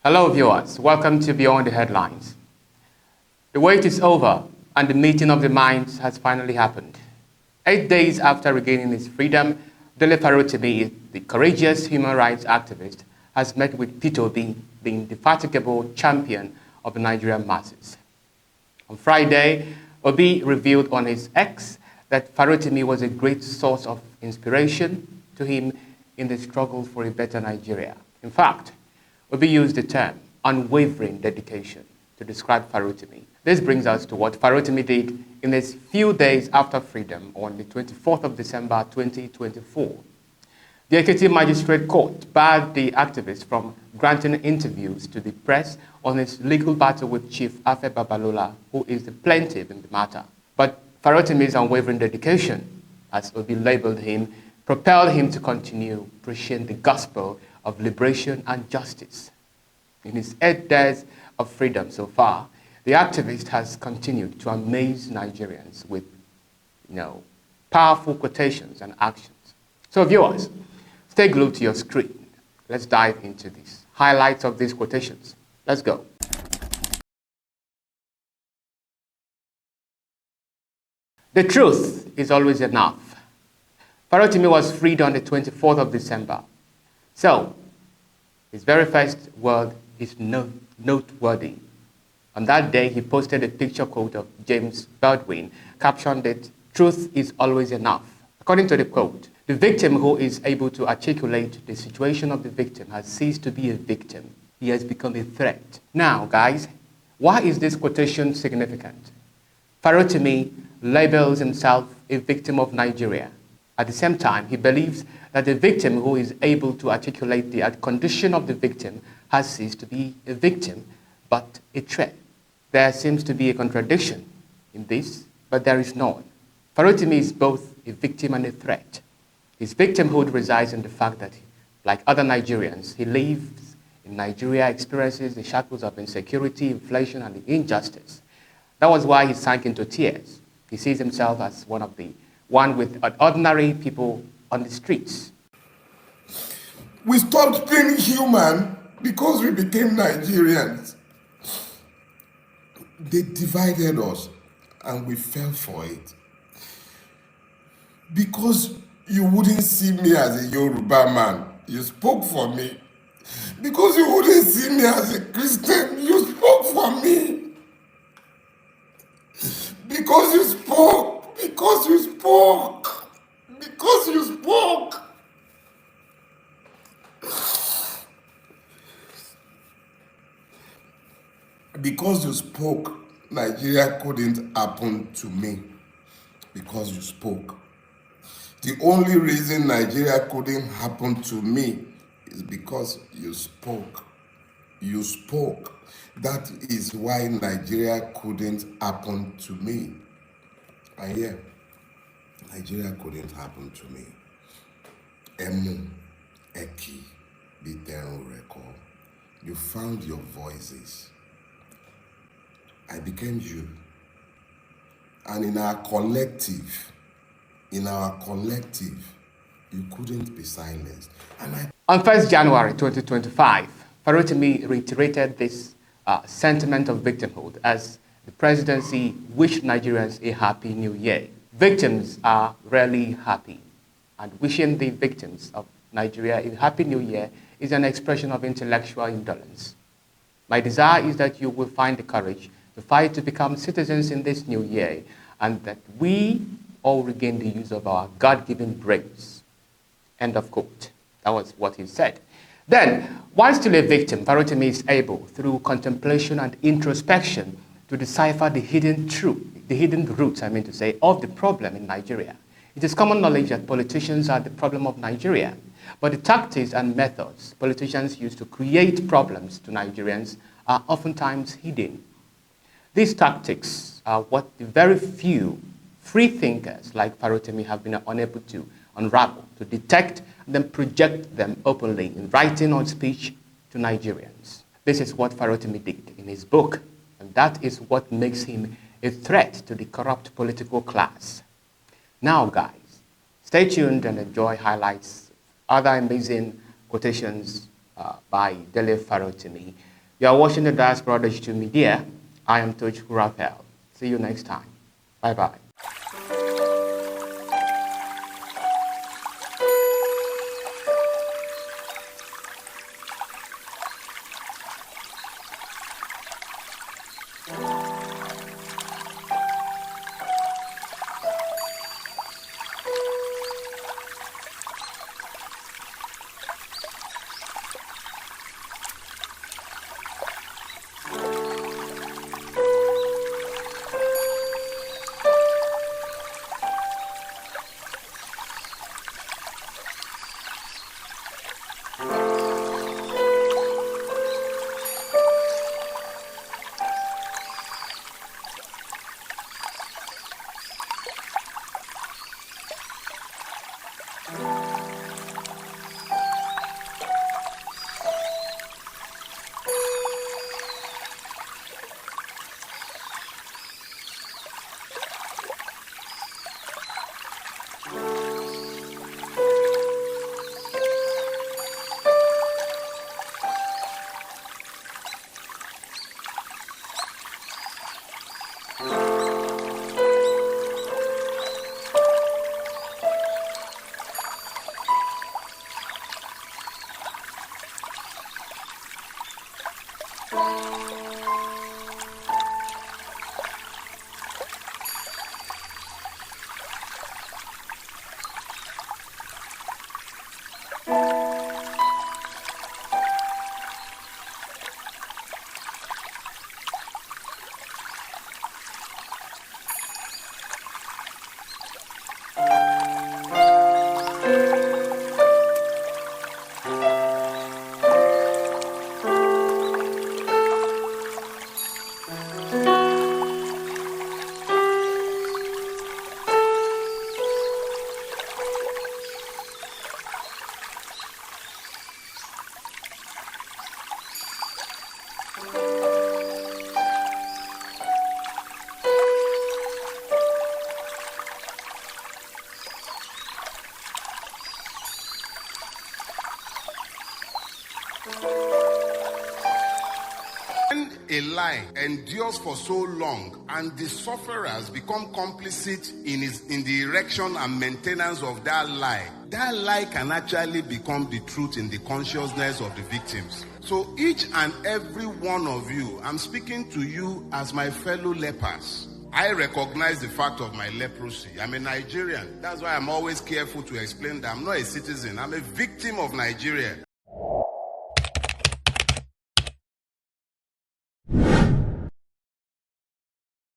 Hello viewers, welcome to Beyond the Headlines. The wait is over and the meeting of the minds has finally happened. 8 days after regaining his freedom, Dele Farotimi, the courageous human rights activist, has met with Peter Obi, the indefatigable champion of the Nigerian masses. On Friday, Obi revealed on his X that Farotimi was a great source of inspiration to him in the struggle for a better Nigeria. In fact, Obi used the term unwavering dedication to describe Farotimi. This brings us to what Farotimi did in his few days after freedom on the 24th of December 2024. The Ekiti Magistrate Court barred the activist from granting interviews to the press on his legal battle with Chief Afe Babalola, who is the plaintiff in the matter. But Farotimi's unwavering dedication, as Obi labeled him, propelled him to continue preaching the gospel of liberation and justice. In his 8 days of freedom so far, the activist has continued to amaze Nigerians with, powerful quotations and actions. So viewers, stay glued to your screen. Let's dive into these highlights of these quotations. Let's go. The truth is always enough. Farotimi was freed on the 24th of December. So, his very first word is noteworthy. On that day, he posted a picture quote of James Baldwin, captioned it, "Truth is always enough." According to the quote, the victim who is able to articulate the situation of the victim has ceased to be a victim. He has become a threat. Now, guys, why is this quotation significant? Farotimi labels himself a victim of Nigeria. At the same time, he believes that the victim who is able to articulate the condition of the victim has ceased to be a victim, but a threat. There seems to be a contradiction in this, but there is none. Farotimi is both a victim and a threat. His victimhood resides in the fact that, like other Nigerians, he lives in Nigeria, experiences the shackles of insecurity, inflation, and injustice. That was why he sank into tears. He sees himself as one with ordinary people on the streets. We stopped being human because we became Nigerians. They divided us and we fell for it. Because you wouldn't see me as a Yoruba man, you spoke for me. Because you wouldn't see me as a Christian, you spoke for me. Because you spoke, because you spoke, because you spoke. Because you spoke, Nigeria couldn't happen to me. Because you spoke. The only reason Nigeria couldn't happen to me is because you spoke. You spoke. That is why Nigeria couldn't happen to me. And yeah, Nigeria couldn't happen to me. Emu, Eki, Biterun Record. You found your voices. I became you. And in our collective, you couldn't be silenced. On 1st January 2025, Farotimi reiterated this sentiment of victimhood as the presidency wished Nigerians a happy new year. Victims are rarely happy, and wishing the victims of Nigeria a happy new year is an expression of intellectual indolence. My desire is that you will find the courage to fight to become citizens in this new year, and that we all regain the use of our God-given brains. End of quote. That was what he said. Then, while still a victim, Farotimi is able, through contemplation and introspection, to decipher the hidden roots, of the problem in Nigeria. It is common knowledge that politicians are the problem of Nigeria, but the tactics and methods politicians use to create problems to Nigerians are oftentimes hidden. These tactics are what the very few free thinkers like Farotimi have been unable to unravel, to detect, and then project them openly in writing or speech to Nigerians. This is what Farotimi did in his book, and that is what makes him a threat to the corrupt political class. Now, guys, stay tuned and enjoy highlights, other amazing quotations by Dele Farotimi. You are watching the Diaspora Digital Media. I am Coach Raphael. See you next time. Bye-bye. When a lie endures for so long and the sufferers become complicit in the erection and maintenance of that lie can actually become the truth in the consciousness of the victims. So each and every one of you, I'm speaking to you as my fellow lepers. I recognize the fact of my leprosy. I'm a Nigerian. That's why I'm always careful to explain that I'm not a citizen. I'm a victim of Nigeria.